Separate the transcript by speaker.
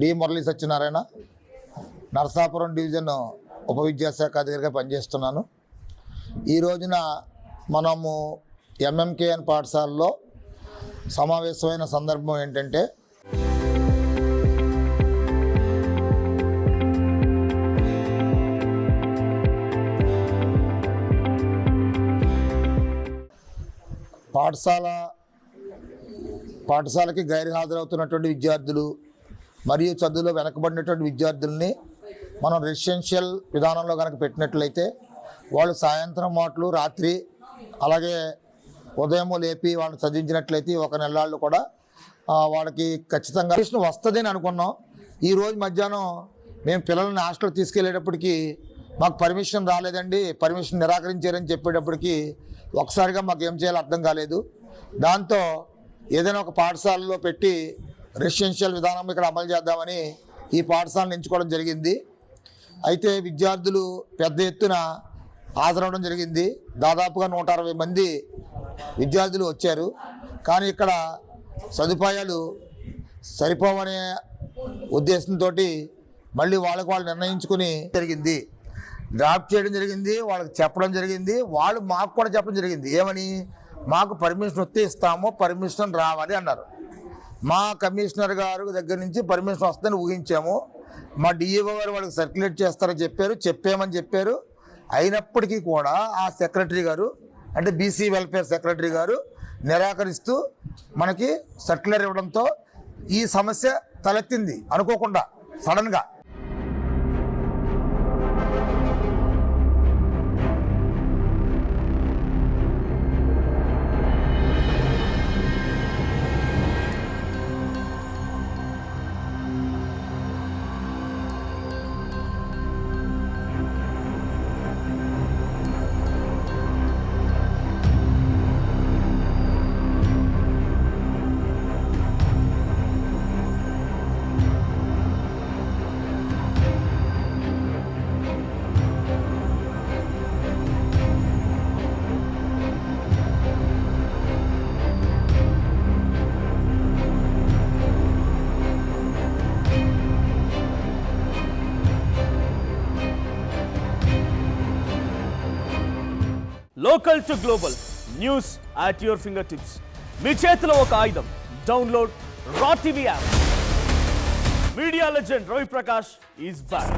Speaker 1: D Murali Satyanarayana, Narasapuram division ఉప విద్యాశాఖ అధికారిగా పనిచేస్తున్నాను. ఈ రోజున మనము ఎంఎంకేఎన్ పాఠశాలలో సమావేశమైన సందర్భం ఏంటంటే, పాఠశాలకి గైరు హాజరవుతున్నటువంటి విద్యార్థులు మరియు చదువులో వెనకబడినటువంటి విద్యార్థుల్ని మనం రెసిడెన్షియల్ విధానంలో కనుక పెట్టినట్లయితే వాళ్ళు సాయంత్రం మాటలు రాత్రి అలాగే ఉదయం లేపి వాళ్ళని చదివించినట్లయితే ఒక నెలలు కూడా వాళ్ళకి ఖచ్చితంగా వస్తుందని అనుకున్నాం. ఈరోజు మధ్యాహ్నం మేము పిల్లల్ని హాస్టల్ తీసుకెళ్ళేటప్పటికి మాకు పర్మిషన్ రాలేదండి, పర్మిషన్ నిరాకరించారని చెప్పేటప్పటికి ఒకసారిగా మాకు ఏం చేయాలో అర్థం కాలేదు. దాంతో ఏదైనా ఒక పాఠశాలలో పెట్టి రెసిడెన్షియల్ విధానం ఇక్కడ అమలు చేద్దామని ఈ పాఠశాలను ఎంచుకోవడం జరిగింది. అయితే విద్యార్థులు పెద్ద ఎత్తున హాజరవడం జరిగింది. దాదాపుగా 160 మంది విద్యార్థులు వచ్చారు. కానీ ఇక్కడ సదుపాయాలు సరిపోవనే ఉద్దేశంతో మళ్ళీ వాళ్ళకు వాళ్ళు నిర్ణయించుకుని జరిగింది, డ్రాప్ చేయడం జరిగింది, వాళ్ళకి చెప్పడం జరిగింది. వాళ్ళు మాకు కూడా చెప్పడం జరిగింది. ఏమని? మాకు పర్మిషన్ వస్తే ఇస్తాము, పర్మిషన్ రావాలి అన్నారు. మా కమిషనర్ గారు దగ్గర నుంచి పర్మిషన్ వస్తుందని ఊహించాము. మా డిఈఓ గారు వాళ్ళకి సర్క్యులేట్ చేస్తారని చెప్పామని చెప్పారు. అయినప్పటికీ కూడా ఆ సెక్రటరీ గారు, అంటే బీసీ వెల్ఫేర్ సెక్రటరీ గారు నిరాకరిస్తూ మనకి సర్క్యులర్ ఇవ్వడంతో ఈ సమస్య తలెత్తింది అనుకోకుండా సడన్గా.
Speaker 2: Local to global news at your fingertips. మీ చేతిలో ఒక ఆయుధం. Download raw TV app. Media legend Ravi Prakash is back.